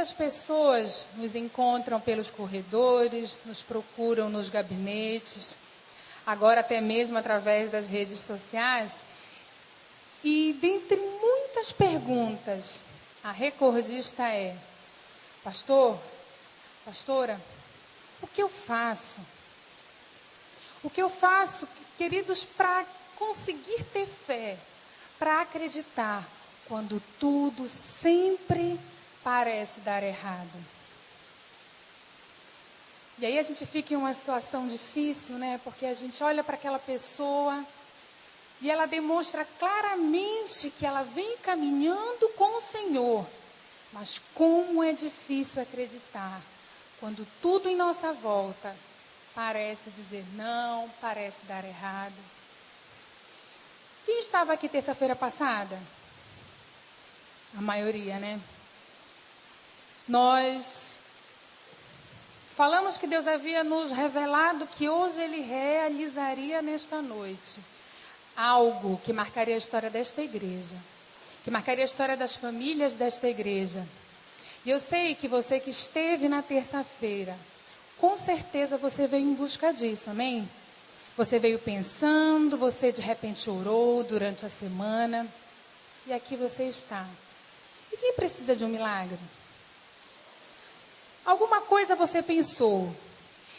Muitas pessoas nos encontram pelos corredores, nos procuram nos gabinetes, agora até mesmo através das redes sociais. E dentre muitas perguntas, a recordista é: pastor, pastora, o que eu faço? O que eu faço, queridos, para conseguir ter fé, para acreditar, quando tudo sempre parece dar errado? E aí a gente fica em uma situação difícil, né? Porque a gente olha para aquela pessoa e ela demonstra claramente que ela vem caminhando com o Senhor. Mas como é difícil acreditar quando tudo em nossa volta parece dizer não, parece dar errado. Quem estava aqui terça-feira passada? A maioria, né? Nós falamos que Deus havia nos revelado que hoje Ele realizaria nesta noite algo que marcaria a história desta igreja, que marcaria a história das famílias desta igreja. E eu sei que você que esteve na terça-feira, com certeza você veio em busca disso, amém? Você veio pensando, você de repente orou durante a semana, e aqui você está. E quem precisa de um milagre? Alguma coisa você pensou.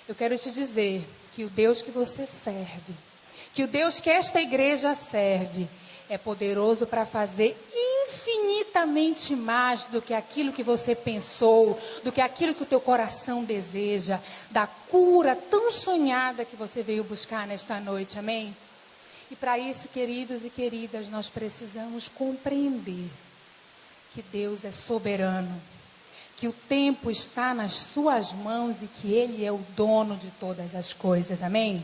Eu quero te dizer que o Deus que você serve, que o Deus que esta igreja serve, é poderoso para fazer infinitamente mais do que aquilo que você pensou, do que aquilo que o teu coração deseja, da cura tão sonhada que você veio buscar nesta noite, amém? E para isso, queridos e queridas, nós precisamos compreender que Deus é soberano, que o tempo está nas suas mãos e que Ele é o dono de todas as coisas, amém?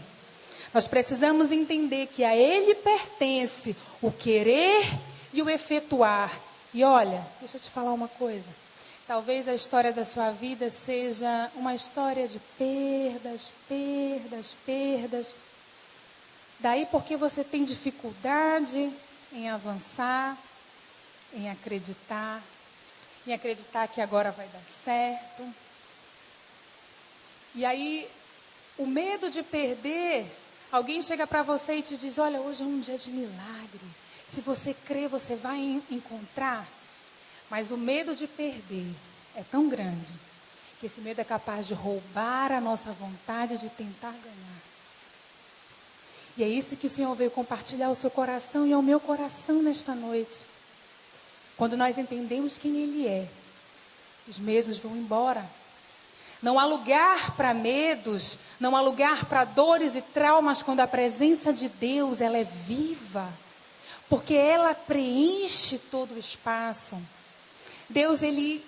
Nós precisamos entender que a Ele pertence o querer e o efetuar. E olha, deixa eu te falar uma coisa. Talvez a história da sua vida seja uma história de perdas, perdas, perdas. Daí porque você tem dificuldade em avançar, em acreditar que agora vai dar certo. E aí, o medo de perder, alguém chega para você e te diz: olha, hoje é um dia de milagre. Se você crer, você vai encontrar. Mas o medo de perder é tão grande que esse medo é capaz de roubar a nossa vontade de tentar ganhar. E é isso que o Senhor veio compartilhar ao seu coração e ao meu coração nesta noite. Quando nós entendemos quem Ele é, os medos vão embora. Não há lugar para medos, não há lugar para dores e traumas quando a presença de Deus, ela é viva. Porque ela preenche todo o espaço. Deus, Ele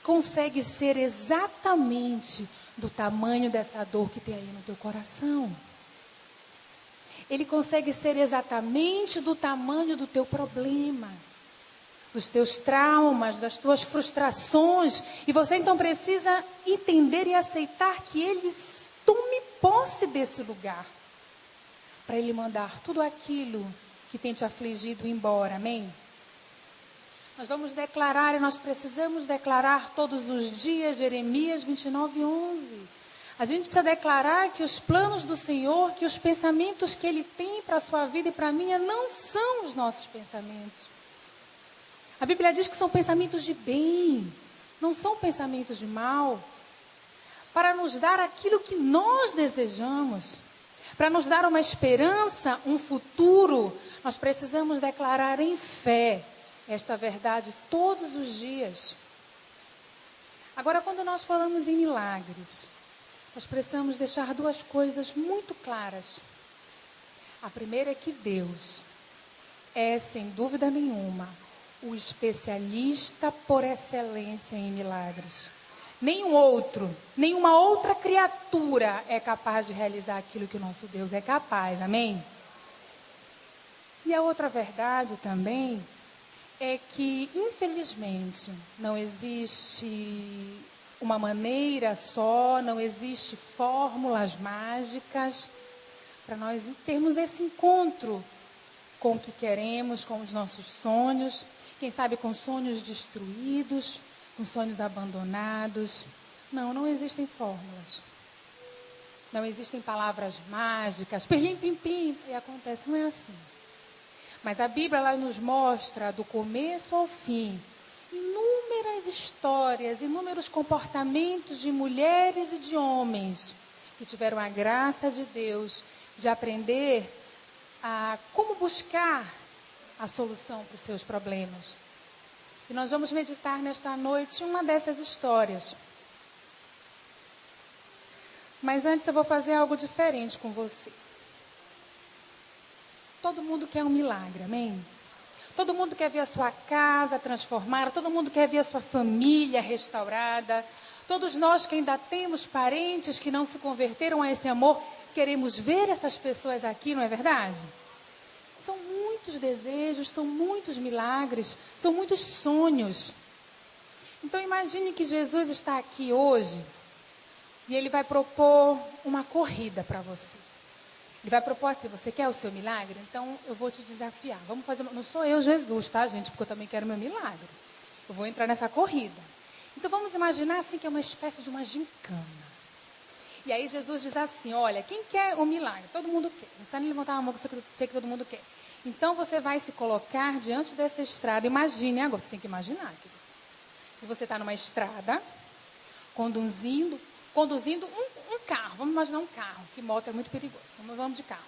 consegue ser exatamente do tamanho dessa dor que tem aí no teu coração. Ele consegue ser exatamente do tamanho do teu problema, dos teus traumas, das tuas frustrações. E você então precisa entender e aceitar que Ele tome posse desse lugar, para Ele mandar tudo aquilo que tem te afligido embora, amém? Nós vamos declarar, e nós precisamos declarar todos os dias, Jeremias 29:11. A gente precisa declarar que os planos do Senhor, que os pensamentos que Ele tem para a sua vida e para a minha, não são os nossos pensamentos. A Bíblia diz que são pensamentos de bem, não são pensamentos de mal, para nos dar aquilo que nós desejamos, para nos dar uma esperança, um futuro. Nós precisamos declarar em fé esta verdade todos os dias. Agora, quando nós falamos em milagres, nós precisamos deixar duas coisas muito claras. A primeira é que Deus é, sem dúvida nenhuma, o especialista por excelência em milagres. Nenhuma outra criatura é capaz de realizar aquilo que o nosso Deus é capaz, amém? E a outra verdade também é que, infelizmente, não existe uma maneira só, não existe fórmulas mágicas para nós termos esse encontro com o que queremos, com os nossos sonhos, quem sabe com sonhos destruídos, com sonhos abandonados. Não, não existem fórmulas. Não existem palavras mágicas, pirlim, pim, pim, e acontece, não é assim. Mas a Bíblia ela nos mostra, do começo ao fim, inúmeras histórias, inúmeros comportamentos de mulheres e de homens que tiveram a graça de Deus de aprender a como buscar a solução para os seus problemas. E nós vamos meditar nesta noite em uma dessas histórias. Mas antes eu vou fazer algo diferente com você. Todo mundo quer um milagre, amém? Todo mundo quer ver a sua casa transformada, todo mundo quer ver a sua família restaurada. Todos nós que ainda temos parentes que não se converteram a esse amor, queremos ver essas pessoas aqui, não é verdade? São muitos desejos, são muitos milagres, são muitos sonhos. Então imagine que Jesus está aqui hoje e Ele vai propor uma corrida para você. Ele vai propor assim, você quer o seu milagre? Então eu vou te desafiar. Vamos fazer, não sou eu Jesus, tá, gente? Porque eu também quero meu milagre. Eu vou entrar nessa corrida. Então vamos imaginar assim que é uma espécie de uma gincana. E aí Jesus diz assim, olha, quem quer o milagre? Todo mundo quer. Não precisa nem levantar a mão, que eu sei que todo mundo quer. Então você vai se colocar diante dessa estrada. Imagine agora, você tem que imaginar. Que você está numa estrada, conduzindo um carro. Vamos imaginar um carro, que moto é muito perigoso. Vamos de carro.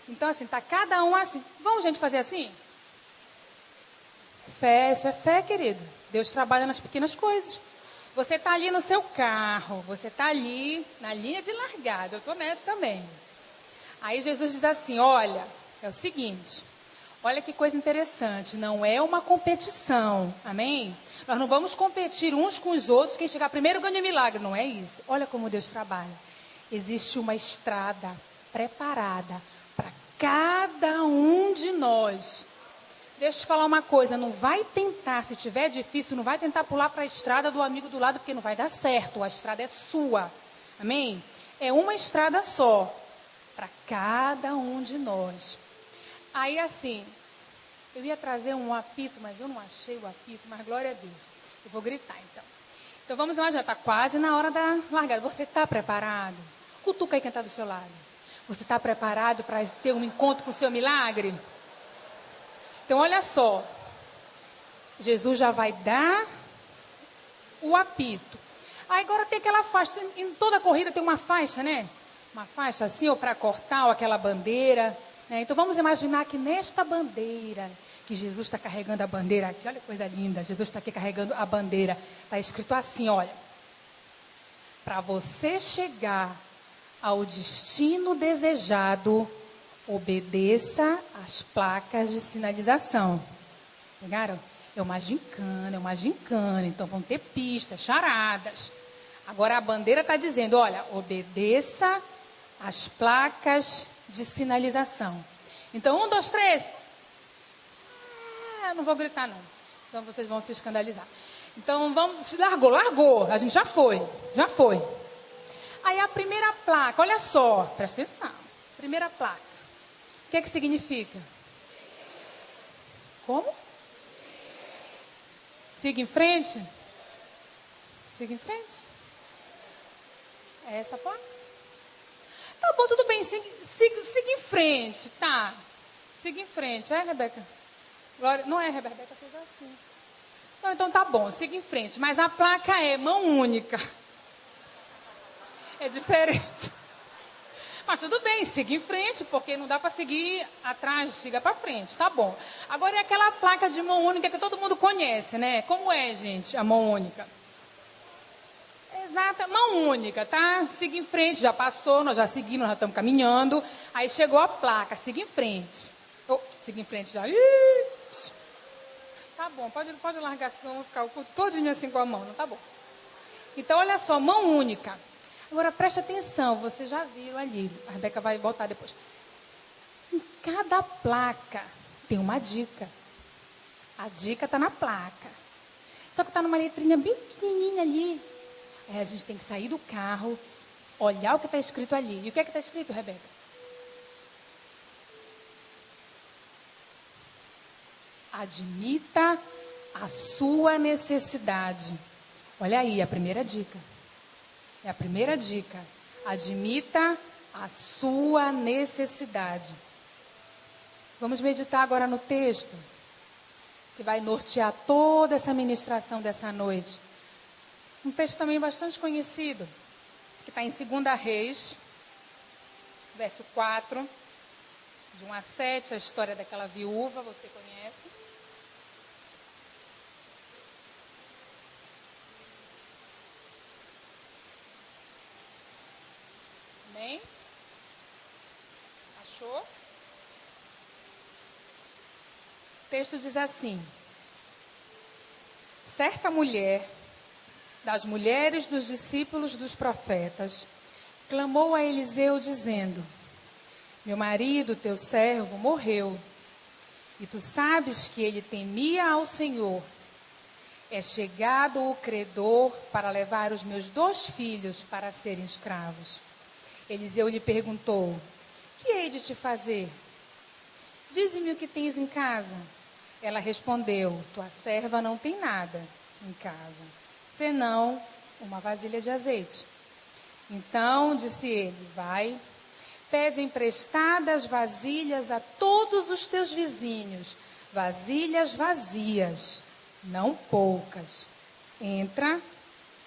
Então assim, está cada um assim. Vamos, gente, fazer assim? Fé, isso é fé, querido. Deus trabalha nas pequenas coisas. Você está ali no seu carro, você está ali na linha de largada. Eu estou nessa também. Aí Jesus diz assim, olha, é o seguinte, olha que coisa interessante, não é uma competição, amém? Nós não vamos competir uns com os outros, quem chegar primeiro ganha o milagre, não é isso. Olha como Deus trabalha. Existe uma estrada preparada para cada um de nós. Deixa eu te falar uma coisa, não vai tentar, se tiver difícil, não vai tentar pular para a estrada do amigo do lado, porque não vai dar certo, a estrada é sua, amém? É uma estrada só, para cada um de nós. Aí assim, eu ia trazer um apito, mas eu não achei o apito, mas glória a Deus, eu vou gritar então. Então vamos imaginar, está quase na hora da largada, você está preparado? Cutuca aí quem está do seu lado. Você está preparado para ter um encontro com o seu milagre? Então, olha só, Jesus já vai dar o apito. Aí agora tem aquela faixa, em toda corrida tem uma faixa, né? Uma faixa assim, ou para cortar, ou aquela bandeira. Né? Então, vamos imaginar que nesta bandeira, que Jesus está carregando a bandeira aqui, olha que coisa linda, Jesus está aqui carregando a bandeira. Está escrito assim, olha, para você chegar ao destino desejado, obedeça às placas de sinalização. Pegaram? É uma gincana, então vão ter pistas, charadas. Agora a bandeira está dizendo, olha, obedeça às placas de sinalização. Então, 1, 2, 3. Não vou gritar não, senão vocês vão se escandalizar. Então, vamos, largou, a gente já foi. Aí a primeira placa, olha só, presta atenção. Primeira placa. O que é que significa? Como? Siga em frente? Siga em frente? É essa placa? Tá bom, tudo bem, siga em frente, tá? Siga em frente, é, Rebeca? Glória, não é, Rebeca fez assim. Não, então tá bom, siga em frente, mas a placa é mão única. É diferente. Mas tudo bem, siga em frente, porque não dá para seguir atrás, siga para frente, tá bom. Agora é aquela placa de mão única que todo mundo conhece, né? Como é, gente, a mão única? Exata, mão única, tá? Siga em frente, já passou, nós já seguimos, nós já estamos caminhando. Aí chegou a placa, siga em frente. Siga em frente já. Tá bom, pode largar, senão eu vou ficar o culto todinho assim com a mão, não tá bom. Então, olha só, mão única. Agora, preste atenção, você já viu ali, a Rebeca vai botar depois. Em cada placa tem uma dica. A dica está na placa. Só que está numa letrinha bem pequenininha ali. Aí a gente tem que sair do carro, olhar o que está escrito ali. E o que é que está escrito, Rebeca? Admita a sua necessidade. Olha aí, a primeira dica. É a primeira dica. Admita a sua necessidade. Vamos meditar agora no texto, que vai nortear toda essa ministração dessa noite. Um texto também bastante conhecido, que está em 2 Reis, verso 4, de 1 a 7, a história daquela viúva, você conhece. Amém? Achou? O texto diz assim: certa mulher, das mulheres dos discípulos dos profetas, clamou a Eliseu dizendo: meu marido, teu servo, morreu, e tu sabes que ele temia ao Senhor. É chegado o credor para levar os meus 2 filhos para serem escravos. Eliseu lhe perguntou: que hei de te fazer? Dize-me o que tens em casa. Ela respondeu: tua serva não tem nada em casa, senão uma vasilha de azeite. Então disse ele: vai, pede emprestadas vasilhas a todos os teus vizinhos, vasilhas vazias, não poucas. Entra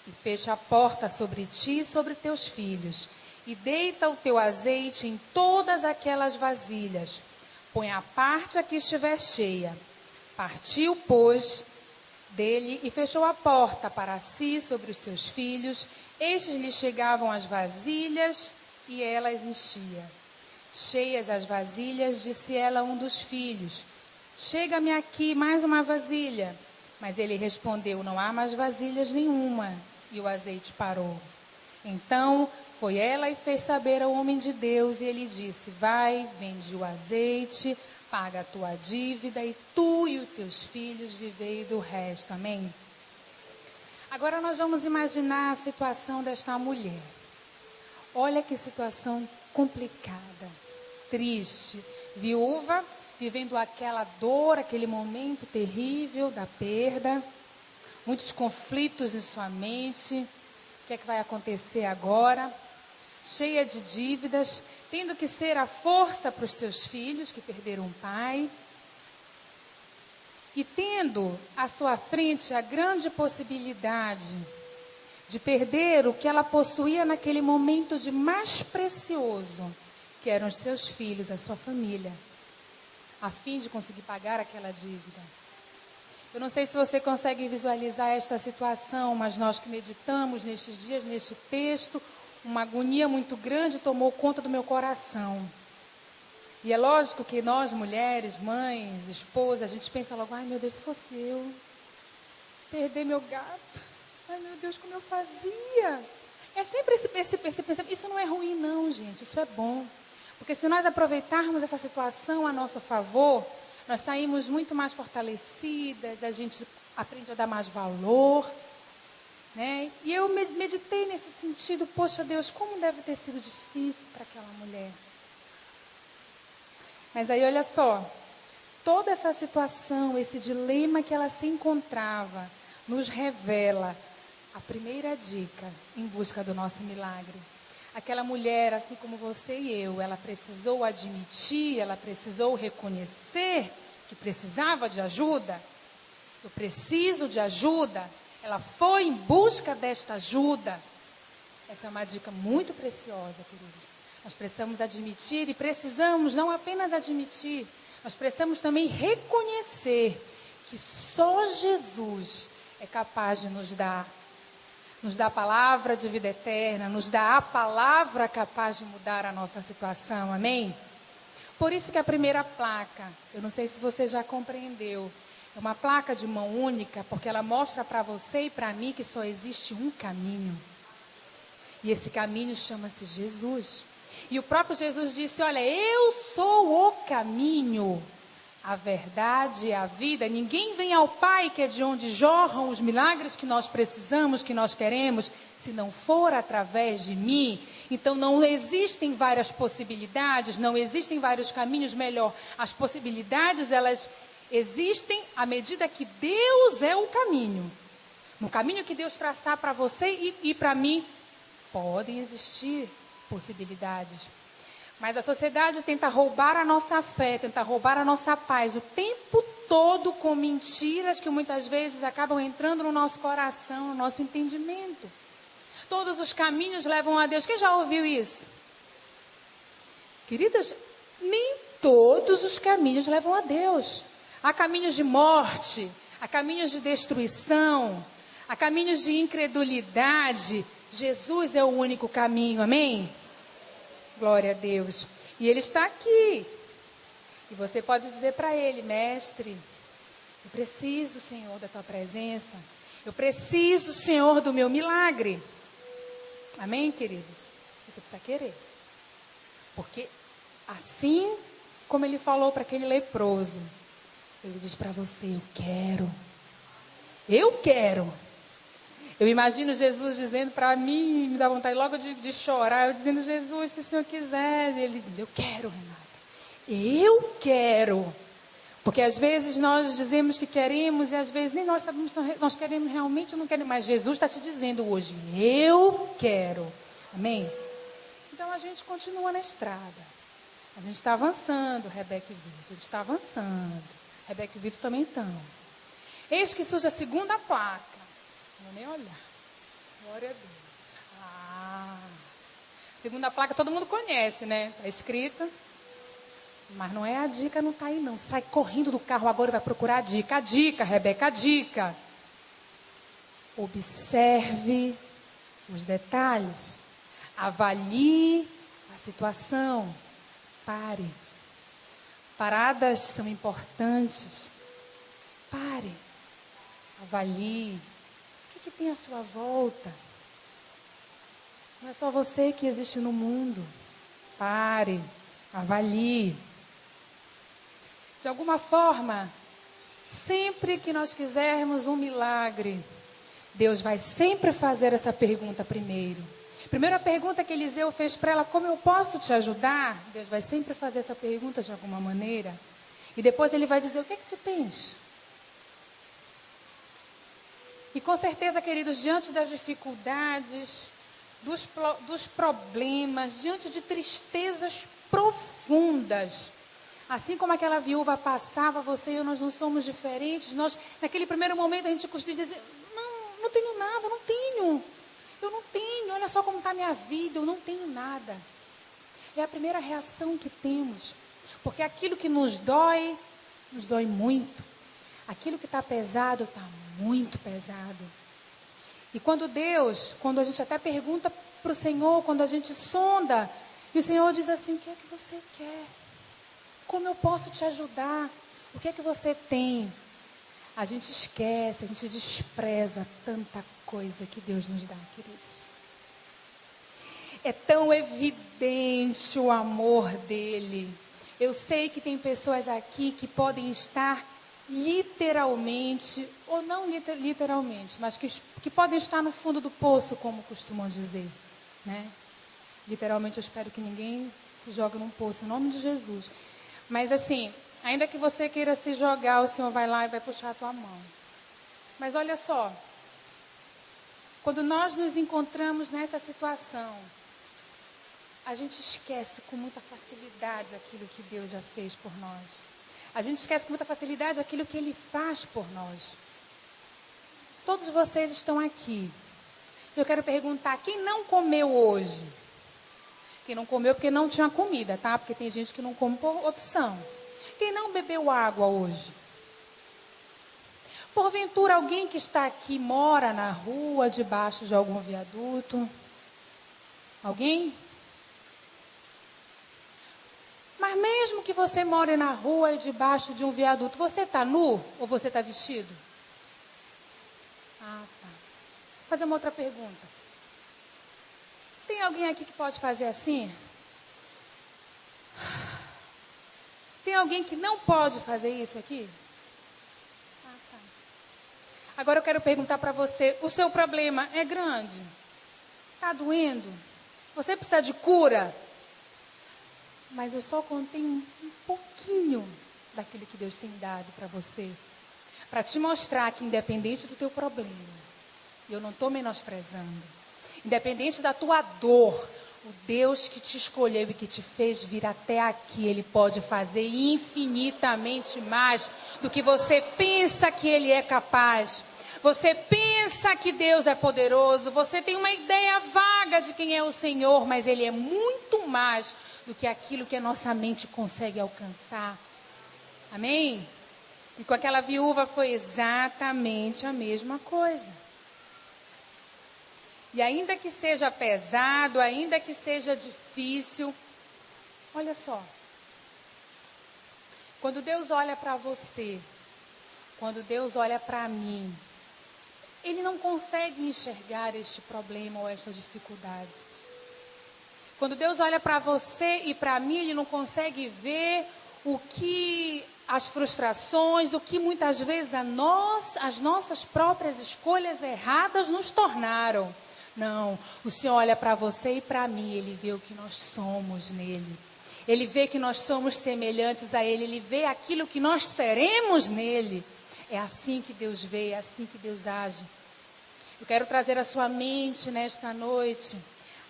e fecha a porta sobre ti e sobre teus filhos, e deita o teu azeite em todas aquelas vasilhas. Põe a parte a que estiver cheia. Partiu, pois, dele e fechou a porta para si sobre os seus filhos. Estes lhe chegavam as vasilhas e ela as enchia. Cheias as vasilhas, disse ela a um dos filhos: chega-me aqui mais uma vasilha. Mas ele respondeu: não há mais vasilhas nenhuma. E o azeite parou. Então foi ela e fez saber ao homem de Deus, e ele disse: vai, vende o azeite, paga a tua dívida, e tu e os teus filhos vivei do resto. Amém? Agora nós vamos imaginar a situação desta mulher. Olha que situação complicada, triste, viúva, vivendo aquela dor, aquele momento terrível da perda, muitos conflitos em sua mente. O que é que vai acontecer agora? Cheia de dívidas, tendo que ser a força para os seus filhos que perderam o pai. E tendo à sua frente a grande possibilidade de perder o que ela possuía naquele momento de mais precioso, que eram os seus filhos, a sua família, a fim de conseguir pagar aquela dívida. Eu não sei se você consegue visualizar esta situação, mas nós que meditamos nestes dias, neste texto, uma agonia muito grande tomou conta do meu coração. E é lógico que nós, mulheres, mães, esposas, a gente pensa logo: ai meu Deus, se fosse eu, perder meu gato, ai meu Deus, como eu fazia? É sempre esse pensamento. Isso não é ruim não, gente, isso é bom. Porque se nós aproveitarmos essa situação a nosso favor, nós saímos muito mais fortalecidas, a gente aprende a dar mais valor, né? E eu meditei nesse sentido: poxa Deus, como deve ter sido difícil para aquela mulher. Mas aí olha só, toda essa situação, esse dilema que ela se encontrava, nos revela a primeira dica em busca do nosso milagre. Aquela mulher, assim como você e eu, ela precisou admitir, ela precisou reconhecer que precisava de ajuda. Eu preciso de ajuda. Ela foi em busca desta ajuda. Essa é uma dica muito preciosa, queridos. Nós precisamos admitir, e precisamos não apenas admitir, nós precisamos também reconhecer que só Jesus é capaz de nos dar a palavra de vida eterna, nos dá a palavra capaz de mudar a nossa situação, amém? Por isso que a primeira placa, eu não sei se você já compreendeu, é uma placa de mão única, porque ela mostra para você e para mim que só existe um caminho. E esse caminho chama-se Jesus. E o próprio Jesus disse: olha, eu sou o caminho, a verdade e a vida. Ninguém vem ao Pai, que é de onde jorram os milagres que nós precisamos, que nós queremos, se não for através de mim. Então não existem várias possibilidades, não existem vários caminhos. Melhor, as possibilidades, elas existem à medida que Deus é o caminho. No caminho que Deus traçar para você e para mim, podem existir possibilidades. Mas a sociedade tenta roubar a nossa fé, tenta roubar a nossa paz o tempo todo com mentiras que muitas vezes acabam entrando no nosso coração, no nosso entendimento. Todos os caminhos levam a Deus. Quem já ouviu isso? Queridas, nem todos os caminhos levam a Deus. Há caminhos de morte, há caminhos de destruição, há caminhos de incredulidade. Jesus é o único caminho, amém? Glória a Deus. E Ele está aqui. E você pode dizer para Ele: Mestre, eu preciso, Senhor, da Tua presença. Eu preciso, Senhor, do meu milagre. Amém, queridos? Você precisa querer. Porque assim como Ele falou para aquele leproso, Ele diz para você: eu quero. Eu quero. Eu imagino Jesus dizendo para mim, me dá vontade logo de chorar, eu dizendo: Jesus, se o Senhor quiser. E Ele diz: eu quero, Renata. Eu quero. Porque às vezes nós dizemos que queremos e às vezes nem nós sabemos se nós queremos realmente ou não queremos. Mas Jesus está te dizendo hoje: eu quero. Amém? Então a gente continua na estrada. A gente está avançando, Rebeca e Vitor. A gente está avançando. Rebeca e Vitor também estão. Eis que surge a segunda placa. Não vou nem olhar. Glória a Deus. Segunda placa todo mundo conhece, né? Está escrita. Mas não é a dica, não está aí não. Sai correndo do carro agora e vai procurar a dica. A dica, Rebeca, a dica. Observe os detalhes. Avalie a situação. Pare. Paradas são importantes. Pare. Avalie. O que tem à sua volta? Não é só você que existe no mundo. Pare. Avalie. De alguma forma, sempre que nós quisermos um milagre, Deus vai sempre fazer essa pergunta primeiro. Primeira pergunta que Eliseu fez para ela: como eu posso te ajudar? Deus vai sempre fazer essa pergunta de alguma maneira. E depois Ele vai dizer: o que é que tu tens? E com certeza, queridos, diante das dificuldades, dos problemas, diante de tristezas profundas, assim como aquela viúva passava, você e eu, nós não somos diferentes. Nós, naquele primeiro momento, a gente costuma dizer: não tenho nada, não tenho. Eu não tenho, olha só como está a minha vida, eu não tenho nada. É a primeira reação que temos. Porque aquilo que nos dói muito. Aquilo que está pesado, está muito pesado. E quando a gente até pergunta para o Senhor, quando a gente sonda, e o Senhor diz assim: o que é que você quer? Como eu posso te ajudar? O que é que você tem? A gente esquece, a gente despreza tanta coisa que Deus nos dá, queridos. É tão evidente o amor dele. Eu sei que tem pessoas aqui que podem estar literalmente, ou não literalmente, mas que podem estar no fundo do poço, como costumam dizer, né? Literalmente, eu espero que ninguém se jogue num poço, em nome de Jesus. Mas assim, ainda que você queira se jogar, o Senhor vai lá e vai puxar a tua mão. Mas olha só, quando nós nos encontramos nessa situação, a gente esquece com muita facilidade aquilo que Deus já fez por nós. A gente esquece com muita facilidade aquilo que Ele faz por nós. Todos vocês estão aqui. Eu quero perguntar: quem não comeu hoje? Quem não comeu porque não tinha comida, tá? Porque tem gente que não come por opção. Quem não bebeu água hoje? Porventura, alguém que está aqui mora na rua, debaixo de algum viaduto? Alguém? Mas mesmo que você more na rua e debaixo de um viaduto, você está nu ou você está vestido? Tá. Vou fazer uma outra pergunta. Tem alguém aqui que pode fazer assim? Tem alguém que não pode fazer isso aqui? Tá. Agora eu quero perguntar para você: o seu problema é grande? Está doendo? Você precisa de cura? Mas eu só contei um pouquinho daquilo que Deus tem dado para você. Para te mostrar que independente do teu problema, eu não estou menosprezando, independente da tua dor, o Deus que te escolheu e que te fez vir até aqui, Ele pode fazer infinitamente mais do que você pensa que Ele é capaz. Você pensa que Deus é poderoso, você tem uma ideia vaga de quem é o Senhor, mas Ele é muito mais do que aquilo que a nossa mente consegue alcançar. Amém? E com aquela viúva foi exatamente a mesma coisa. E ainda que seja pesado, ainda que seja difícil, olha só. Quando Deus olha para você, quando Deus olha para mim, Ele não consegue enxergar este problema ou esta dificuldade. Quando Deus olha para você e para mim, Ele não consegue ver o que as frustrações, o que muitas vezes as nossas próprias escolhas erradas nos tornaram. Não, o Senhor olha para você e para mim, Ele vê o que nós somos nele. Ele vê que nós somos semelhantes a Ele, Ele vê aquilo que nós seremos nele. É assim que Deus vê, é assim que Deus age. Eu quero trazer a sua mente nesta noite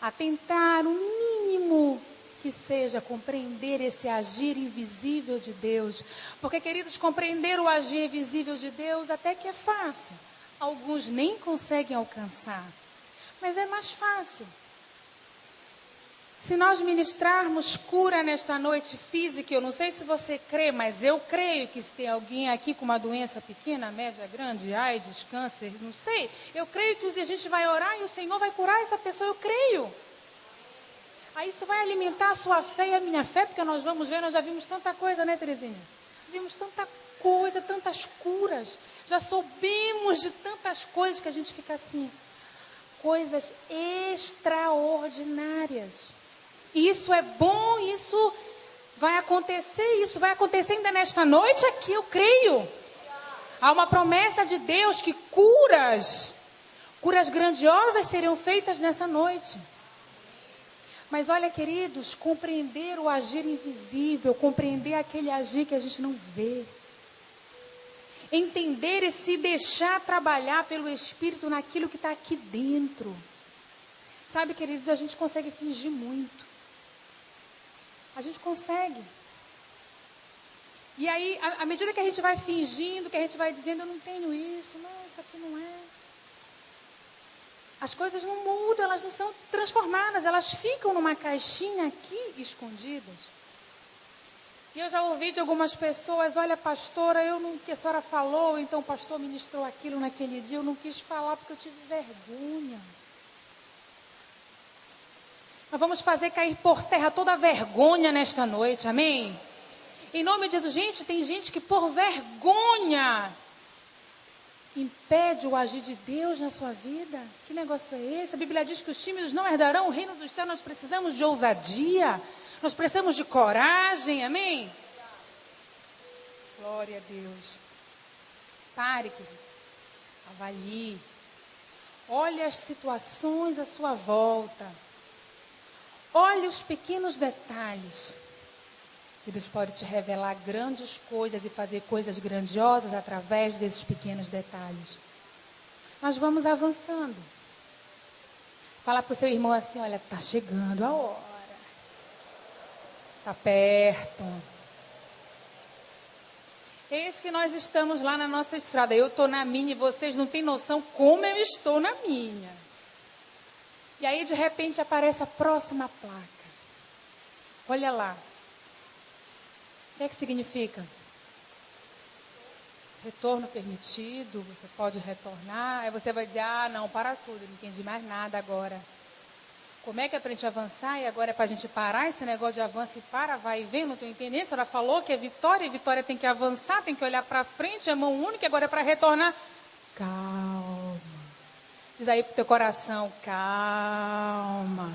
a tentar o mínimo que seja compreender esse agir invisível de Deus. Porque, queridos, compreender o agir invisível de Deus até que é fácil. Alguns nem conseguem alcançar. Mas é mais fácil. Se nós ministrarmos cura nesta noite física, eu não sei se você crê, mas eu creio que se tem alguém aqui com uma doença pequena, média, grande, AIDS, câncer, não sei. Eu creio que a gente vai orar e o Senhor vai curar essa pessoa, eu creio. Aí isso vai alimentar a sua fé e a minha fé, porque nós vamos ver, nós já vimos tanta coisa, né, Terezinha? Vimos tanta coisa, tantas curas. Já soubemos de tantas coisas que a gente fica assim. Coisas extraordinárias. Isso é bom, isso vai acontecer ainda nesta noite aqui, eu creio. Há uma promessa de Deus que curas grandiosas seriam feitas nessa noite. Mas olha, queridos, compreender o agir invisível, compreender aquele agir que a gente não vê. Entender e se deixar trabalhar pelo Espírito naquilo que está aqui dentro. Sabe, queridos, a gente consegue fingir muito. A gente consegue. E aí, à medida que a gente vai fingindo, que a gente vai dizendo, eu não tenho isso, não, isso aqui não é. As coisas não mudam, elas não são transformadas, elas ficam numa caixinha aqui, escondidas. E eu já ouvi de algumas pessoas, olha, pastora, que a senhora falou, então o pastor ministrou aquilo naquele dia, eu não quis falar porque eu tive vergonha. Nós vamos fazer cair por terra toda a vergonha nesta noite, amém? Em nome de Jesus, gente, tem gente que por vergonha impede o agir de Deus na sua vida. Que negócio é esse? A Bíblia diz que os tímidos não herdarão o reino dos céus. Nós precisamos de ousadia, nós precisamos de coragem, amém? Glória a Deus. Pare, querido, avalie, olhe as situações à sua volta, olhe os pequenos detalhes. Que Deus pode te revelar grandes coisas e fazer coisas grandiosas através desses pequenos detalhes. Nós vamos avançando. Fala para o seu irmão assim, olha, está chegando a hora. Está perto. Eis que nós estamos lá na nossa estrada. Eu estou na minha e vocês não têm noção como eu estou na minha. E aí, de repente, aparece a próxima placa. Olha lá. O que é que significa? Retorno permitido, você pode retornar. Aí você vai dizer, não, para tudo, não entendi mais nada agora. Como é que é para a gente avançar? E agora é para a gente parar esse negócio de avanço e vai e vem, não estou entendendo. A senhora falou que é vitória, e vitória tem que avançar, tem que olhar para frente, é mão única, agora é para retornar. Calma. Diz aí pro teu coração, calma.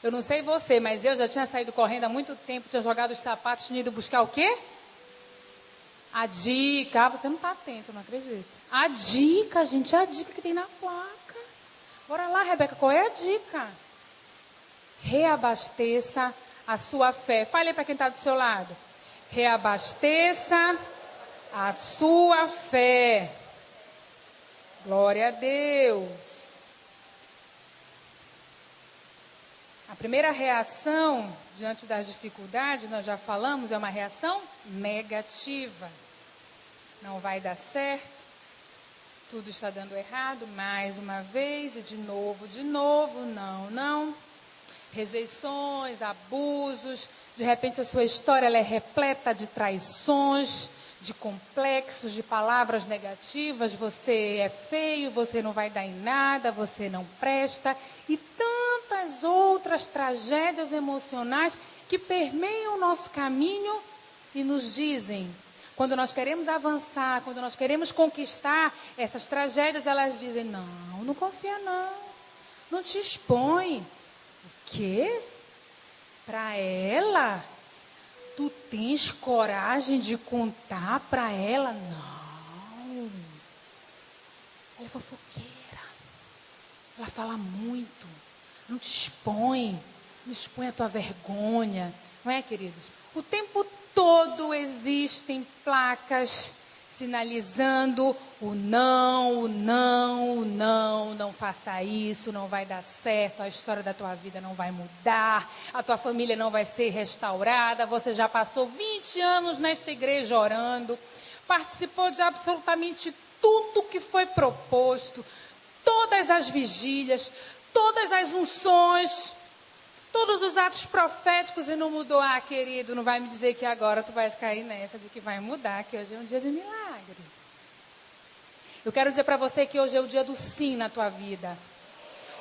Eu não sei você, mas eu já tinha saído correndo há muito tempo, tinha jogado os sapatos, tinha ido buscar o quê? A dica. Você não está atento, não acredito. A dica, gente, a dica que tem na placa. Bora lá, Rebeca, qual é a dica? Reabasteça a sua fé. Fale para quem está do seu lado. reabasteça a sua fé. Glória a Deus. A primeira reação diante das dificuldades, nós já falamos, é uma reação negativa. Não vai dar certo, tudo está dando errado, mais uma vez, e de novo, não. Rejeições, abusos, de repente a sua história ela é repleta de traições, de complexos, de palavras negativas, você é feio, você não vai dar em nada, você não presta, e tantas outras tragédias emocionais que permeiam o nosso caminho e nos dizem, quando nós queremos avançar, quando nós queremos conquistar, essas tragédias, elas dizem, não confia não te expõe. O quê? Para ela? Tu tens coragem de contar para ela? Não. Ela é fofoqueira. Ela fala muito. Não te expõe. Não expõe a tua vergonha. Não é, queridos? O tempo todo existem placas sinalizando não faça isso, não vai dar certo, a história da tua vida não vai mudar, a tua família não vai ser restaurada, você já passou 20 anos nesta igreja orando, participou de absolutamente tudo que foi proposto, todas as vigílias, todas as unções, todos os atos proféticos e não mudou. Ah, querido, não vai me dizer que agora tu vais cair nessa de que vai mudar, que hoje é um dia de milagres. Eu quero dizer para você que hoje é o dia do sim na tua vida.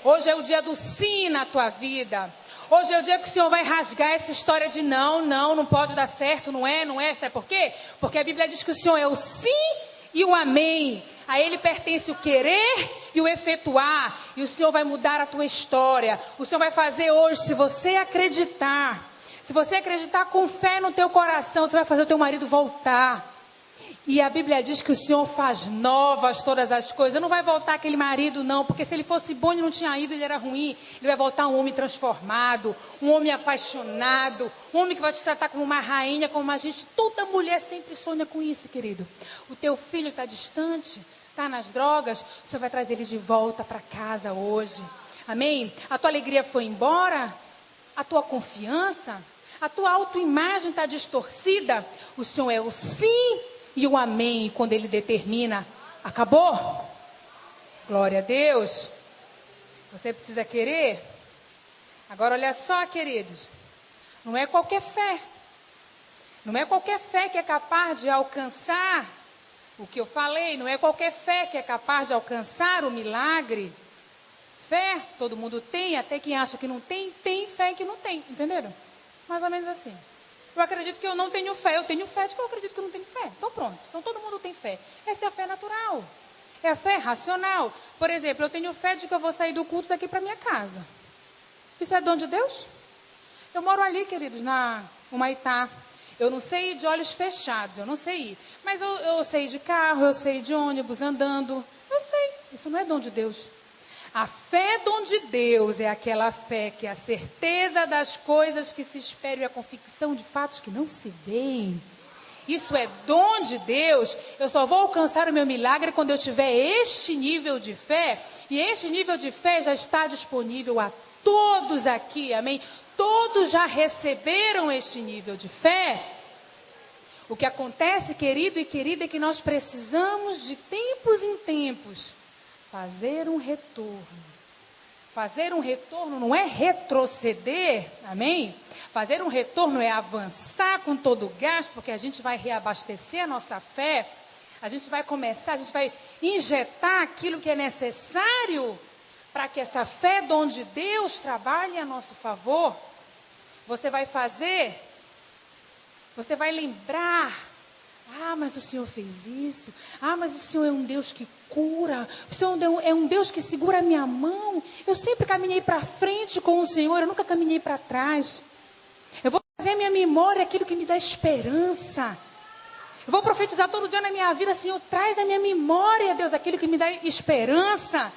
Hoje é o dia do sim na tua vida. Hoje é o dia que o Senhor vai rasgar essa história de não pode dar certo, não é. Sabe por quê? Porque a Bíblia diz que o Senhor é o sim e o amém. A Ele pertence o querer e o efetuar. E o Senhor vai mudar a tua história. O Senhor vai fazer hoje, se você acreditar. Se você acreditar com fé no teu coração, você vai fazer o teu marido voltar. E a Bíblia diz que o Senhor faz novas todas as coisas. Não vai voltar aquele marido não, porque se ele fosse bom e não tinha ido, ele era ruim. Ele vai voltar um homem transformado, um homem apaixonado, um homem que vai te tratar como uma rainha, como uma gente. Toda mulher sempre sonha com isso, querido. O teu filho está distante, está nas drogas, o Senhor vai trazer ele de volta para casa hoje. Amém? A tua alegria foi embora? A tua confiança? A tua autoimagem está distorcida? O Senhor é o sim e o amém, quando Ele determina, acabou? Glória a Deus. Você precisa querer? Agora olha só, queridos. Não é qualquer fé. Não é qualquer fé que é capaz de alcançar o que eu falei. Não é qualquer fé que é capaz de alcançar o milagre. Fé, todo mundo tem, até quem acha que não tem, tem fé que não tem. Entenderam? Mais ou menos assim. Eu acredito que eu não tenho fé. Eu tenho fé de que eu acredito que eu não tenho fé. Então pronto. Então todo mundo tem fé. Essa é a fé natural. É a fé racional. Por exemplo, eu tenho fé de que eu vou sair do culto daqui para minha casa. Isso é dom de Deus? Eu moro ali, queridos, na Humaitá. Eu não sei ir de olhos fechados. Eu não sei ir. Mas eu sei ir de carro, eu sei ir de ônibus, andando. Eu sei. Isso não é dom de Deus. A fé dom de Deus é aquela fé que é a certeza das coisas que se esperam e a convicção de fatos que não se veem. Isso é dom de Deus. Eu só vou alcançar o meu milagre quando eu tiver este nível de fé. E este nível de fé já está disponível a todos aqui, amém? Todos já receberam este nível de fé. O que acontece, querido e querida, é que nós precisamos de tempos em tempos fazer um retorno. Fazer um retorno não é retroceder, amém? Fazer um retorno é avançar com todo o gás, porque a gente vai reabastecer a nossa fé, a gente vai começar, a gente vai injetar aquilo que é necessário para que essa fé, dom de Deus, trabalhe a nosso favor. Você vai fazer, você vai lembrar. Ah, mas o Senhor fez isso. Ah, mas o Senhor é um Deus que cura. O Senhor é um Deus que segura a minha mão. Eu sempre caminhei para frente com o Senhor. Eu nunca caminhei para trás. Eu vou trazer à minha memória aquilo que me dá esperança. Eu vou profetizar todo dia na minha vida. Senhor, traz à minha memória, Deus, aquilo que me dá esperança.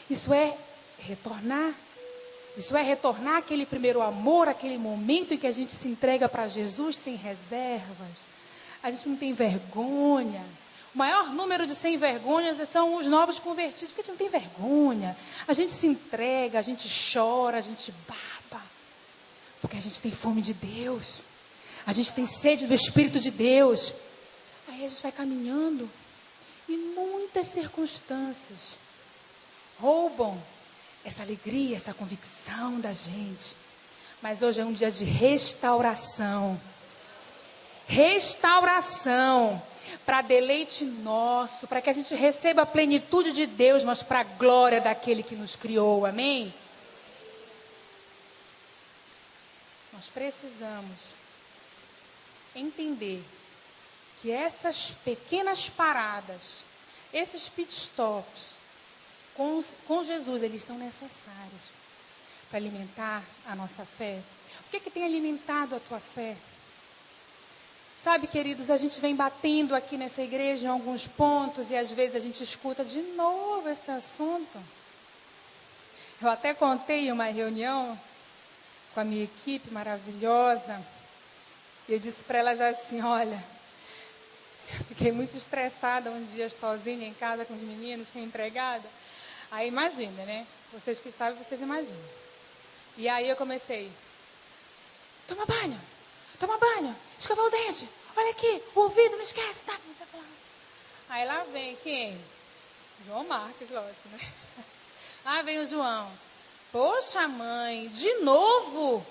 Isso é retornar. Isso é retornar aquele primeiro amor, aquele momento em que a gente se entrega para Jesus sem reservas. A gente não tem vergonha. O maior número de sem vergonhas são os novos convertidos, porque a gente não tem vergonha. A gente se entrega, a gente chora, a gente baba. Porque a gente tem fome de Deus. A gente tem sede do Espírito de Deus. Aí a gente vai caminhando e muitas circunstâncias roubam essa alegria, essa convicção da gente. Mas hoje é um dia de restauração. Restauração. Para deleite nosso, para que a gente receba a plenitude de Deus, mas para a glória daquele que nos criou. Amém? Nós precisamos entender que essas pequenas paradas, esses pit stops, com Jesus, eles são necessários para alimentar a nossa fé. O que tem alimentado a tua fé? Sabe, queridos, a gente vem batendo aqui nessa igreja em alguns pontos e às vezes a gente escuta de novo esse assunto. Eu até contei em uma reunião com a minha equipe maravilhosa e eu disse para elas assim, olha, eu fiquei muito estressada um dia sozinha em casa com os meninos, sem empregada. Aí imagina, né? Vocês que sabem, vocês imaginam. E aí eu comecei, toma banho, escovar o dente, olha aqui, o ouvido, não esquece, tá? Aí lá vem quem? João Marcos, lógico, né? Lá vem o João. Poxa, mãe, de novo?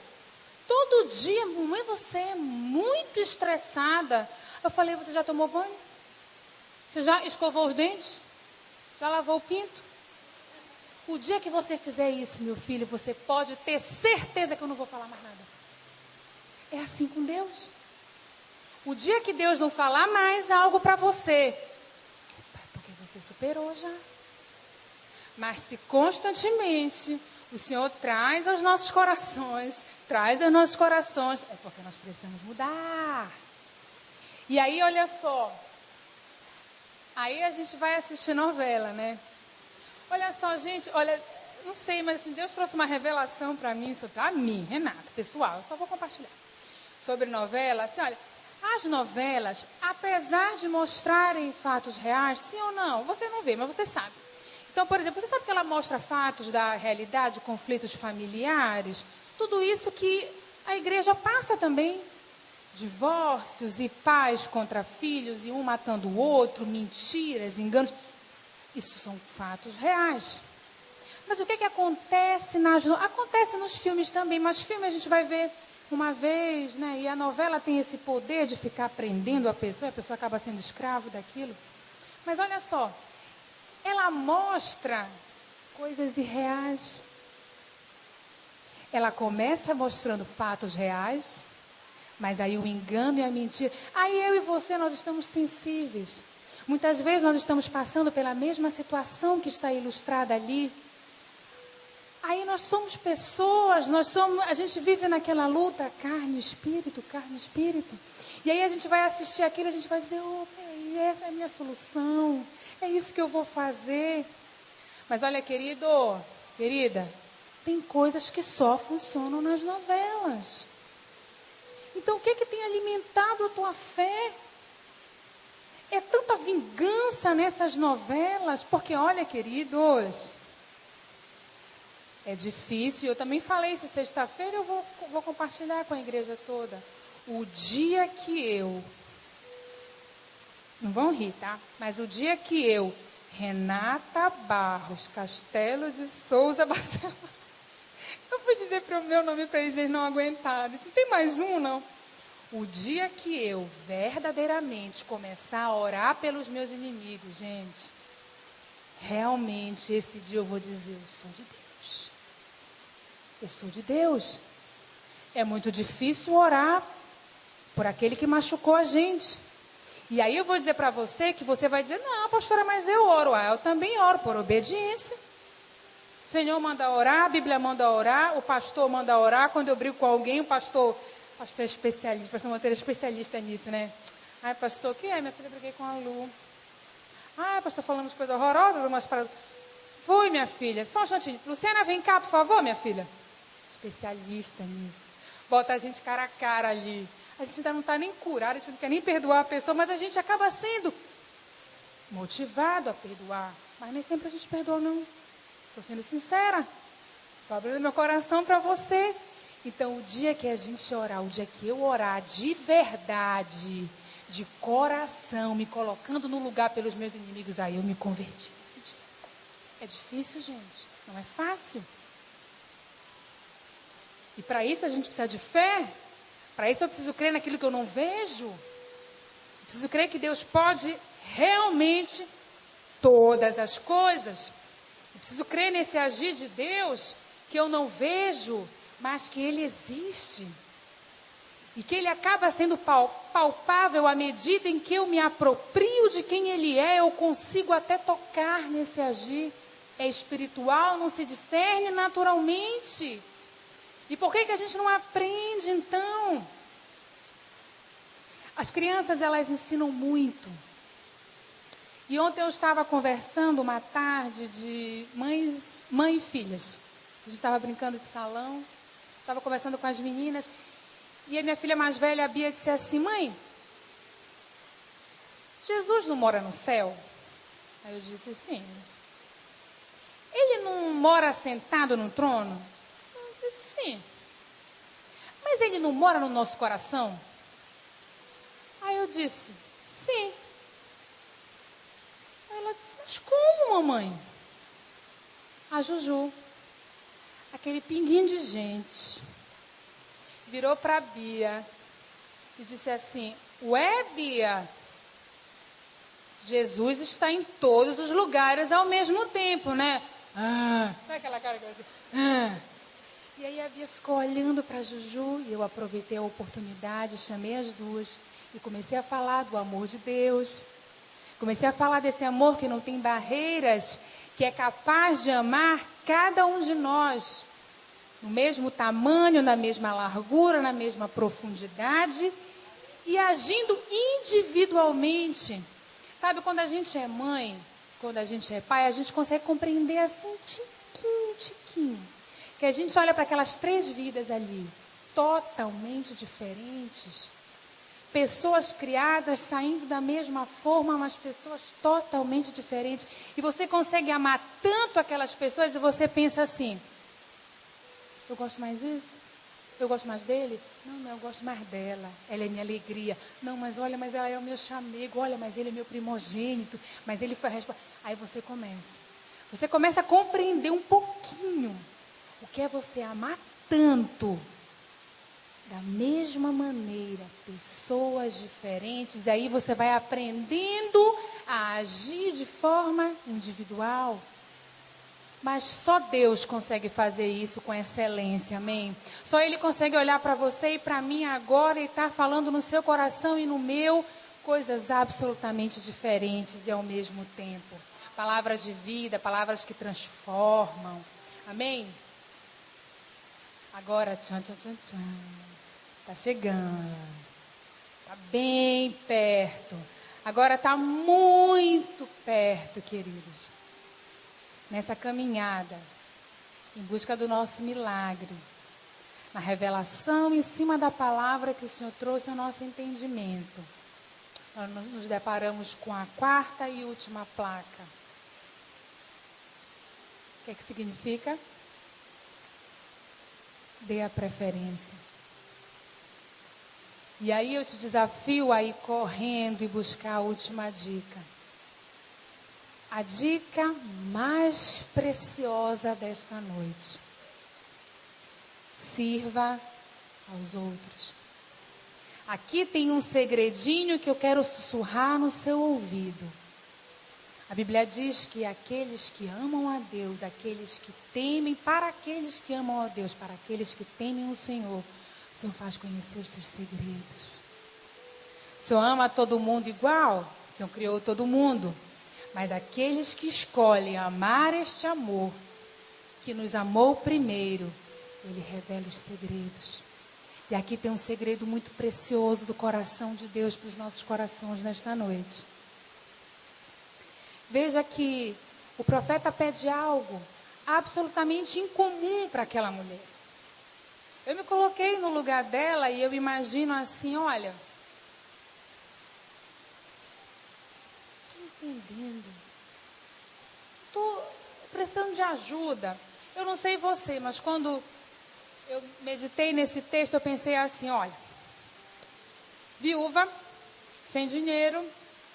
Todo dia, mãe, você é muito estressada. Eu falei, você já tomou banho? Você já escovou os dentes? Já lavou o pinto? O dia que você fizer isso, meu filho, você pode ter certeza que eu não vou falar mais nada. É assim com Deus. O dia que Deus não falar mais algo para você, é porque você superou já. Mas se constantemente o Senhor traz aos nossos corações, é porque nós precisamos mudar. E aí, olha só, aí a gente vai assistir novela, né? Olha só, gente, olha, não sei, mas assim, Deus trouxe uma revelação para mim, Renata, pessoal, eu só vou compartilhar. Sobre novela, assim, olha, as novelas, apesar de mostrarem fatos reais, sim ou não, você não vê, mas você sabe. Então, por exemplo, você sabe que ela mostra fatos da realidade, conflitos familiares, tudo isso que a igreja passa também. Divórcios e pais contra filhos, e um matando o outro, mentiras, enganos. Isso são fatos reais. Mas o que acontece acontece nos filmes também, mas filme a gente vai ver uma vez, né? E a novela tem esse poder de ficar prendendo a pessoa acaba sendo escravo daquilo. Mas olha só, ela mostra coisas irreais. Ela começa mostrando fatos reais, mas aí o engano e a mentira. Aí eu e você, nós estamos sensíveis. Muitas vezes nós estamos passando pela mesma situação que está ilustrada ali. Aí nós somos pessoas, a gente vive naquela luta, carne e espírito. E aí a gente vai assistir aquilo e a gente vai dizer, essa é a minha solução, é isso que eu vou fazer. Mas olha, querida, tem coisas que só funcionam nas novelas. Então o que tem alimentado a tua fé? É tanta vingança nessas novelas, porque olha, queridos, é difícil. Eu também falei isso sexta-feira, eu vou compartilhar com a igreja toda. O dia que eu, não vão rir, tá? Mas o dia que eu, Renata Barros Castelo de Souza Barcelos, eu fui dizer o meu nome para eles não aguentaram. Não tem mais um, não? O dia que eu verdadeiramente começar a orar pelos meus inimigos, gente, realmente esse dia eu vou dizer, eu sou de Deus. Eu sou de Deus. É muito difícil orar por aquele que machucou a gente. E aí eu vou dizer para você que você vai dizer, não, pastora, mas eu oro. Eu também oro por obediência. O Senhor manda orar, a Bíblia manda orar, o pastor manda orar. Quando eu brigo com alguém, o pastor é especialista, o pastor Monteiro é especialista nisso, né? Ai, pastor, o que é? Minha filha, briguei com a Lu. Ai, pastor, falamos coisas horrorosas, umas para... Foi, minha filha, só um instantinho. Luciana, vem cá, por favor, minha filha. especialista nisso. Bota a gente cara a cara ali. A gente ainda não está nem curado, a gente não quer nem perdoar a pessoa, mas a gente acaba sendo motivado a perdoar. Mas nem sempre a gente perdoa, não. Estou sendo sincera. Estou abrindo meu coração para você. Então, o dia que a gente orar, o dia que eu orar de verdade, de coração, me colocando no lugar pelos meus inimigos, aí eu me converti nesse dia. É difícil, gente. Não é fácil. E para isso a gente precisa de fé. Para isso eu preciso crer naquilo que eu não vejo. Eu preciso crer que Deus pode realmente todas as coisas. Eu preciso crer nesse agir de Deus que eu não vejo, mas que Ele existe. E que Ele acaba sendo palpável à medida em que eu me aproprio de quem Ele é, eu consigo até tocar nesse agir. É espiritual, não se discerne naturalmente. E por que a gente não aprende, então? As crianças, elas ensinam muito. E ontem eu estava conversando uma tarde de mãe e filhas. A gente estava brincando de salão, estava conversando com as meninas. E a minha filha mais velha, a Bia, disse assim: mãe, Jesus não mora no céu? Aí eu disse: sim. Ele não mora sentado no trono? Eu disse: sim. Mas ele não mora no nosso coração? Aí eu disse: sim. Aí ela disse: mas como, mamãe? A Juju, aquele pinguinho de gente, virou para a Bia e disse assim: ué, Bia, Jesus está em todos os lugares ao mesmo tempo, né? Sabe aquela cara que eu disse? E aí a Bia ficou olhando para a Juju e eu aproveitei a oportunidade, chamei as duas e comecei a falar do amor de Deus. Comecei a falar desse amor que não tem barreiras, que é capaz de amar cada um de nós, no mesmo tamanho, na mesma largura, na mesma profundidade e agindo individualmente. Sabe, quando a gente é mãe, quando a gente é pai, a gente consegue compreender assim, tiquinho. Que a gente olha para aquelas 3 vidas ali, totalmente diferentes. Pessoas criadas, saindo da mesma forma, mas pessoas totalmente diferentes. E você consegue amar tanto aquelas pessoas e você pensa assim: eu gosto mais disso? Eu gosto mais dele? Não, eu gosto mais dela. Ela é minha alegria. Não, mas olha, mas ela é o meu chamego. Olha, mas ele é meu primogênito. Mas ele foi a resposta. Aí você começa a compreender um pouquinho o que é você amar tanto. Da mesma maneira, pessoas diferentes, e aí você vai aprendendo a agir de forma individual. Mas só Deus consegue fazer isso com excelência, amém? Só Ele consegue olhar para você e para mim agora e estar falando no seu coração e no meu coisas absolutamente diferentes e ao mesmo tempo. Palavras de vida, palavras que transformam, amém? Agora, tchan. Está chegando, está bem perto, agora está muito perto, queridos. Nessa caminhada, em busca do nosso milagre, na revelação em cima da palavra que o Senhor trouxe ao nosso entendimento, nós nos deparamos com a 4ª e última placa. O que significa? Dê a preferência. E aí eu te desafio a ir correndo e buscar a última dica. A dica mais preciosa desta noite. Sirva aos outros. Aqui tem um segredinho que eu quero sussurrar no seu ouvido. A Bíblia diz que aqueles que amam a Deus, aqueles que temem, para aqueles que amam a Deus, para aqueles que temem o Senhor faz conhecer os seus segredos. O Senhor ama todo mundo igual, o Senhor criou todo mundo. Mas aqueles que escolhem amar este amor, que nos amou primeiro, Ele revela os segredos. E aqui tem um segredo muito precioso do coração de Deus para os nossos corações nesta noite. Veja que o profeta pede algo absolutamente incomum para aquela mulher. Eu me coloquei no lugar dela e eu imagino assim, olha, estou entendendo, estou precisando de ajuda. Eu não sei você, mas quando eu meditei nesse texto, eu pensei assim, olha, viúva, sem dinheiro,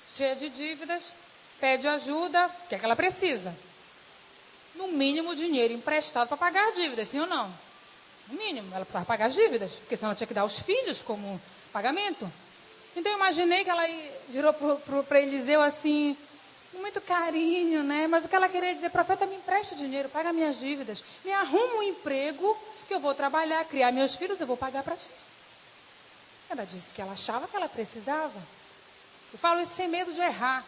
cheia de dívidas, pede ajuda, o que é que ela precisa? No mínimo, dinheiro emprestado para pagar as dívidas, sim ou não? No mínimo, ela precisava pagar as dívidas, porque senão ela tinha que dar aos filhos como pagamento. Então eu imaginei que ela virou para Eliseu assim, com muito carinho, né? Mas o que ela queria dizer, profeta, me empresta dinheiro, paga minhas dívidas, me arruma um emprego que eu vou trabalhar, criar meus filhos, eu vou pagar para ti. Ela disse que ela achava que ela precisava. Eu falo isso sem medo de errar,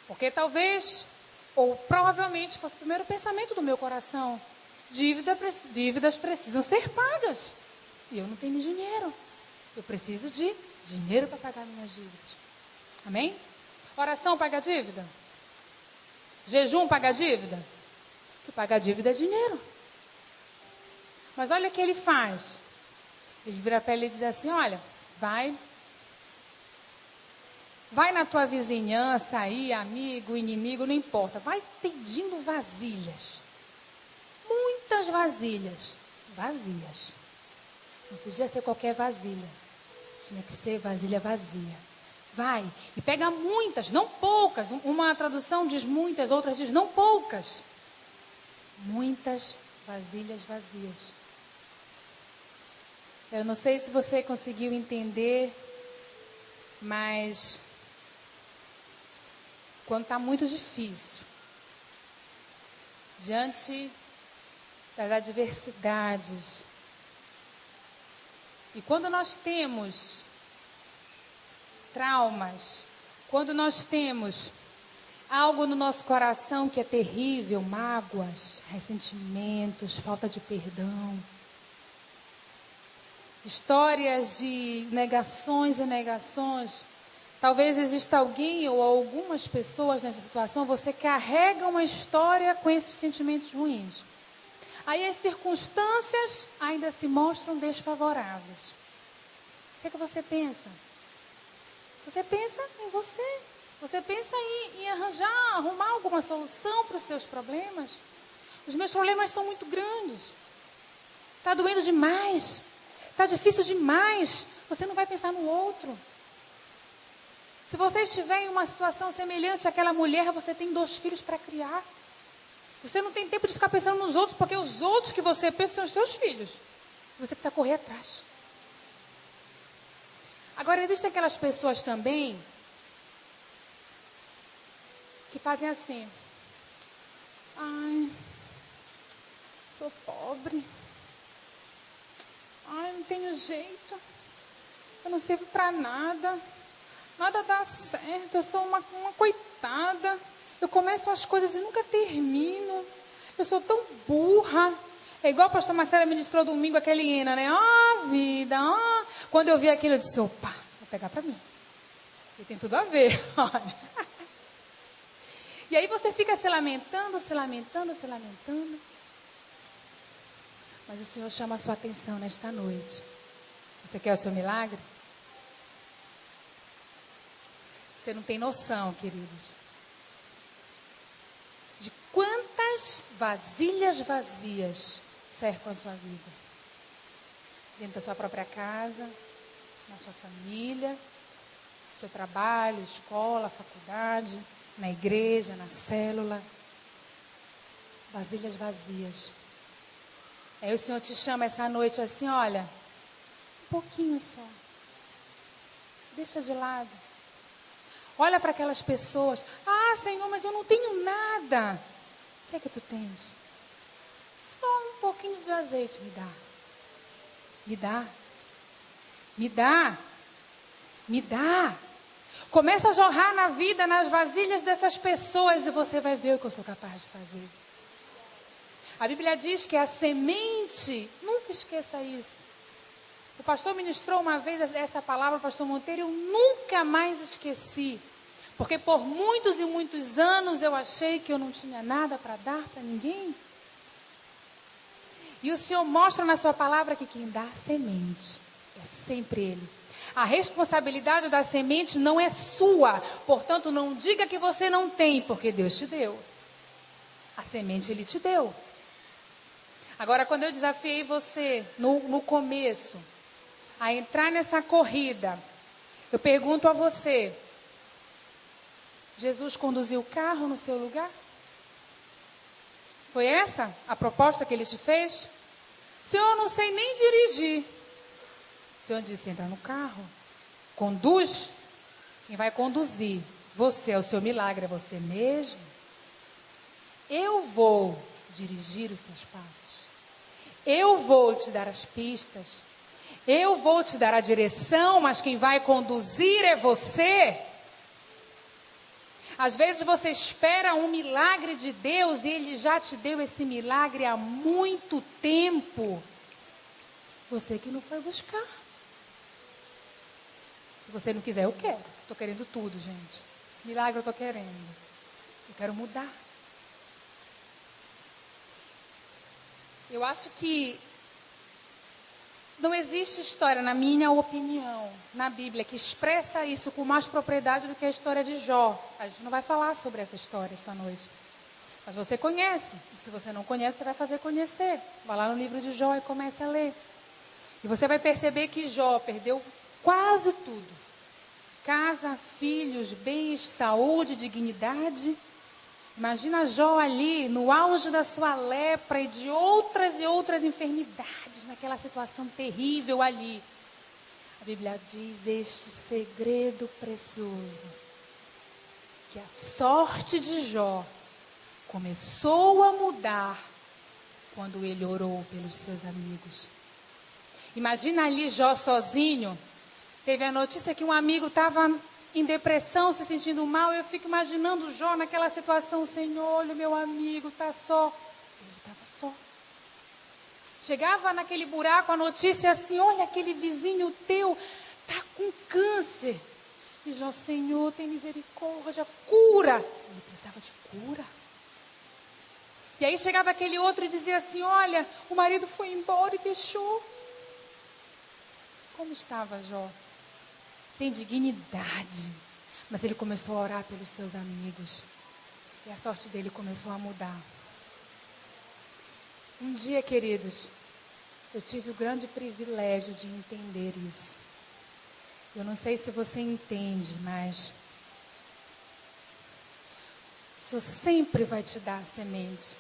porque talvez, ou provavelmente, fosse o primeiro pensamento do meu coração. Dívidas precisam ser pagas. E eu não tenho dinheiro. Eu preciso de dinheiro para pagar minhas dívidas. Amém? Oração paga dívida? Jejum paga dívida? O que paga dívida é dinheiro. Mas olha o que ele faz. Ele vira para ele e diz assim, olha, vai na tua vizinhança aí, amigo, inimigo, não importa. Vai pedindo vasilhas. Muitas vasilhas. Vazias. Não podia ser qualquer vasilha. Tinha que ser vasilha vazia. Vai e pega muitas, não poucas. Uma tradução diz muitas, outra diz não poucas. Muitas vasilhas vazias. Eu não sei se você conseguiu entender, mas quando está muito difícil, diante das adversidades, e quando nós temos traumas, quando nós temos algo no nosso coração que é terrível, mágoas, ressentimentos, falta de perdão, histórias de negações e negações, talvez exista alguém ou algumas pessoas nessa situação, você carrega uma história com esses sentimentos ruins. Aí as circunstâncias ainda se mostram desfavoráveis. O que você pensa? Você pensa em você. Você pensa em arrumar alguma solução para os seus problemas. Os meus problemas são muito grandes. Está doendo demais. Está difícil demais. Você não vai pensar no outro. Se você estiver em uma situação semelhante àquela mulher, você tem 2 filhos para criar. Você não tem tempo de ficar pensando nos outros, porque os outros que você pensa são os seus filhos. Você precisa correr atrás. Agora, existem aquelas pessoas também que fazem assim. Ai, sou pobre. Ai, não tenho jeito. Eu não sirvo para nada. Nada dá certo. Eu sou uma coitada. Eu começo as coisas e nunca termino. Eu sou tão burra. É igual o pastor Marcelo ministrou domingo aquele hino, né? Vida, Quando eu vi aquilo, eu disse, opa, vou pegar para mim. E tem tudo a ver, olha. E aí você fica se lamentando. Mas o Senhor chama a sua atenção nesta noite. Você quer o seu milagre? Você não tem noção, queridos, de quantas vasilhas vazias cercam a sua vida. Dentro da sua própria casa, na sua família, no seu trabalho, escola, faculdade, na igreja, na célula. Vasilhas vazias. Aí o Senhor te chama essa noite assim, olha, um pouquinho só. Deixa de lado. Olha para aquelas pessoas. Ah, Senhor, mas eu não tenho nada. O que é que tu tens? Só um pouquinho de azeite me dá. Me dá. Me dá. Me dá. Começa a jorrar na vida, nas vasilhas dessas pessoas e você vai ver o que eu sou capaz de fazer. A Bíblia diz que a semente, nunca esqueça isso. O pastor ministrou uma vez essa palavra, o pastor Monteiro, eu nunca mais esqueci. Porque por muitos e muitos anos eu achei que eu não tinha nada para dar para ninguém. E o Senhor mostra na sua palavra que quem dá a semente é sempre Ele. A responsabilidade da semente não é sua. Portanto, não diga que você não tem, porque Deus te deu. A semente Ele te deu. Agora, quando eu desafiei você no começo a entrar nessa corrida, eu pergunto a você: Jesus conduziu o carro no seu lugar? Foi essa a proposta que Ele te fez? Senhor, eu não sei nem dirigir. O Senhor disse: entra no carro, conduz. Quem vai conduzir você, é o seu milagre, é você mesmo. Eu vou dirigir os seus passos. Eu vou te dar as pistas. Eu vou te dar a direção, mas quem vai conduzir é você. Às vezes você espera um milagre de Deus e Ele já te deu esse milagre há muito tempo. Você que não foi buscar. Se você não quiser, eu quero. Estou querendo tudo, gente. Milagre eu estou querendo. Eu quero mudar. Eu acho que não existe história, na minha opinião, na Bíblia, que expressa isso com mais propriedade do que a história de Jó. A gente não vai falar sobre essa história esta noite. Mas você conhece. E se você não conhece, você vai fazer conhecer. Vai lá no livro de Jó e comece a ler. E você vai perceber que Jó perdeu quase tudo. Casa, filhos, bens, saúde, dignidade. Imagina Jó ali, no auge da sua lepra e de outras e outras enfermidades, naquela situação terrível ali. A Bíblia diz este segredo precioso, que a sorte de Jó começou a mudar quando ele orou pelos seus amigos. Imagina ali Jó sozinho. Teve a notícia que um amigo estava em depressão, se sentindo mal. Eu fico imaginando Jó naquela situação. Senhor, olha o meu amigo, está só. Ele estava só. Chegava naquele buraco a notícia assim: olha, aquele vizinho teu está com câncer. E Jó: Senhor, tem misericórdia, cura. Ele precisava de cura. E aí chegava aquele outro e dizia assim: olha, o marido foi embora e deixou. Como estava Jó? Sem dignidade. Mas ele começou a orar pelos seus amigos. E a sorte dele começou a mudar. Um dia, queridos, eu tive o grande privilégio de entender isso. Eu não sei se você entende, mas o Senhor sempre vai te dar a semente.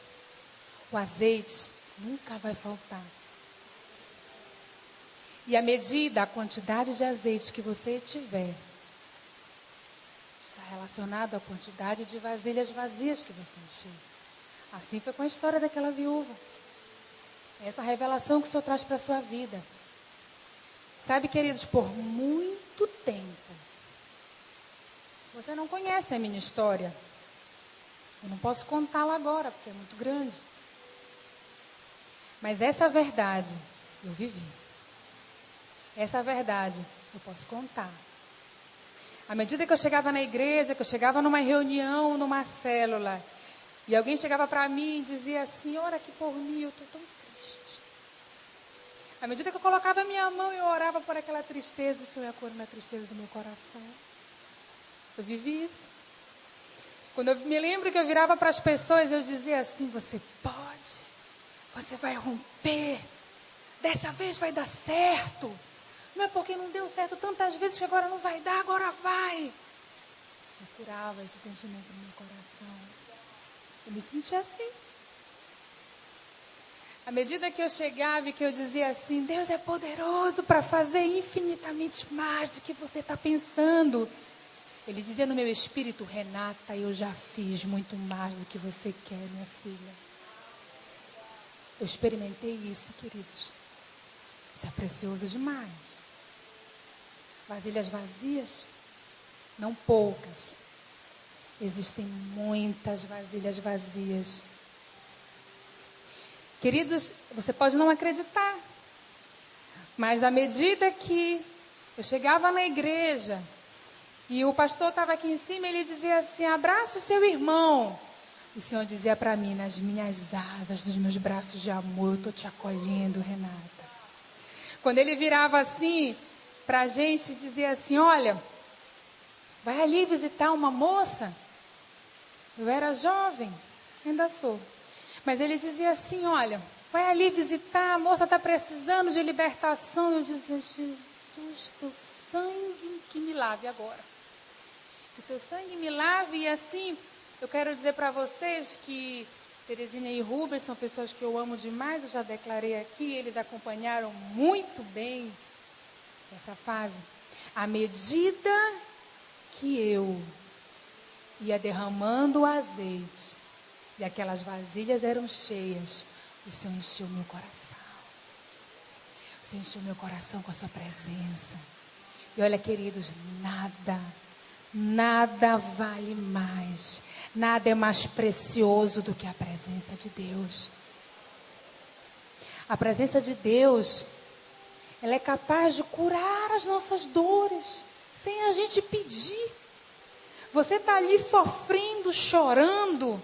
O azeite nunca vai faltar. E a medida, a quantidade de azeite que você tiver, está relacionado à quantidade de vasilhas vazias que você encheu. Assim foi com a história daquela viúva. Essa revelação que o Senhor traz para a sua vida. Sabe, queridos, por muito tempo, você não conhece a minha história. Eu não posso contá-la agora, porque é muito grande. Mas essa verdade eu vivi. Essa verdade eu posso contar. À medida que eu chegava na igreja, que eu chegava numa reunião, numa célula, e alguém chegava para mim e dizia assim: ora aqui por mim, eu estou tão triste. À medida que eu colocava a minha mão e eu orava por aquela tristeza, o Senhor ia curando a tristeza do meu coração. Eu vivi isso. Quando eu me lembro que eu virava para as pessoas, eu dizia assim: você pode, você vai romper, dessa vez vai dar certo. Não é porque não deu certo tantas vezes que agora não vai dar, agora vai. O Senhor curava esse sentimento no meu coração. Eu me sentia assim. À medida que eu chegava e que eu dizia assim: Deus é poderoso para fazer infinitamente mais do que você está pensando. Ele dizia no meu espírito: Renata, eu já fiz muito mais do que você quer, minha filha. Eu experimentei isso, queridos. Isso é precioso demais. Vasilhas vazias? Não poucas. Existem muitas vasilhas vazias. Queridos, você pode não acreditar, mas à medida que eu chegava na igreja e o pastor estava aqui em cima, ele dizia assim: abraça o seu irmão, O Senhor dizia para mim, nas minhas asas, nos meus braços de amor, eu estou te acolhendo, Renata. Quando ele virava assim, para a gente, dizia assim, olha, vai ali visitar uma moça. Eu era jovem, ainda sou. Mas ele dizia assim, olha, vai ali visitar, a moça está precisando de libertação. Eu dizia, Jesus, teu sangue que me lave agora. Que teu sangue me lave. E assim, eu quero dizer para vocês que Terezinha e Rubens são pessoas que eu amo demais. Eu já declarei aqui, eles acompanharam muito bem essa fase. À medida que eu ia derramando o azeite e aquelas vasilhas eram cheias, o Senhor encheu meu coração. O Senhor encheu meu coração com a sua presença. E olha, queridos, nada vale mais, nada é mais precioso do que a presença de Deus. A presença de Deus, ela é capaz de curar as nossas dores, sem a gente pedir. Você está ali sofrendo, chorando,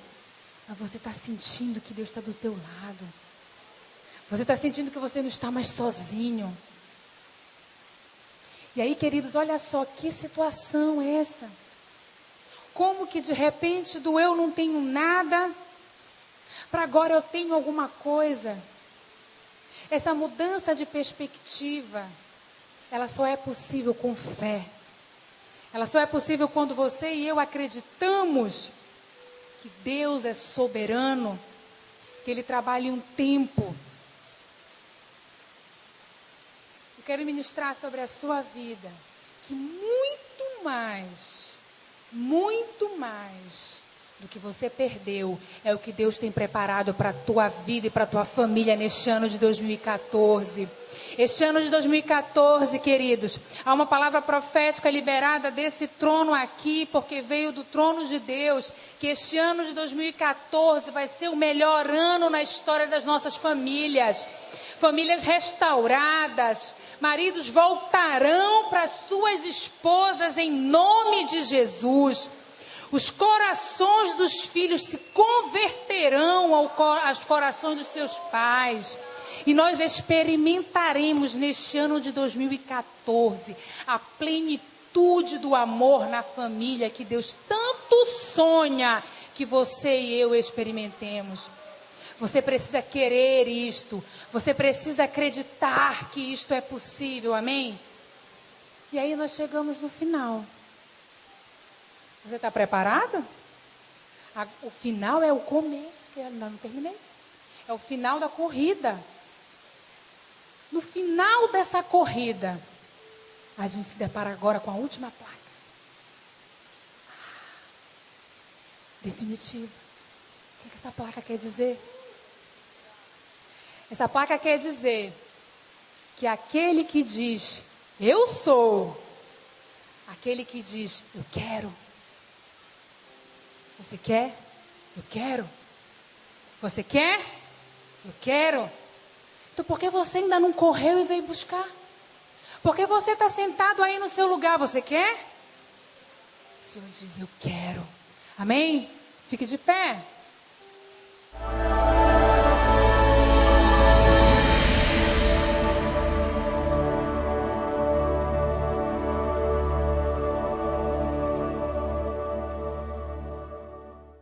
mas você está sentindo que Deus está do teu lado. Você está sentindo que você não está mais sozinho. E aí, queridos, olha só, que situação é essa? Como que de repente do eu não tenho nada, para agora eu tenho alguma coisa? Essa mudança de perspectiva, ela só é possível com fé. Ela só é possível quando você e eu acreditamos que Deus é soberano, que Ele trabalha em um tempo. Eu quero ministrar sobre a sua vida, que muito mais do que você perdeu, é o que Deus tem preparado para a tua vida e para a tua família neste ano de 2014. Este ano de 2014, queridos, há uma palavra profética liberada desse trono aqui, porque veio do trono de Deus, que este ano de 2014 vai ser o melhor ano na história das nossas famílias. Famílias restauradas, maridos voltarão para suas esposas em nome de Jesus. Os corações dos filhos se converterão aos corações dos seus pais. E nós experimentaremos neste ano de 2014 a plenitude do amor na família que Deus tanto sonha que você e eu experimentemos. Você precisa querer isto. Você precisa acreditar que isto é possível, amém? E aí nós chegamos no final. Você está preparado? O final é o começo, que eu ainda não terminei. É o final da corrida. No final dessa corrida, a gente se depara agora com a última placa. Definitivo. O que essa placa quer dizer? Essa placa quer dizer que aquele que diz, eu sou, aquele que diz, eu quero. Você quer? Eu quero. Você quer? Eu quero. Então por que você ainda não correu e veio buscar? Por que você está sentado aí no seu lugar? Você quer? O Senhor diz, eu quero. Amém? Fique de pé.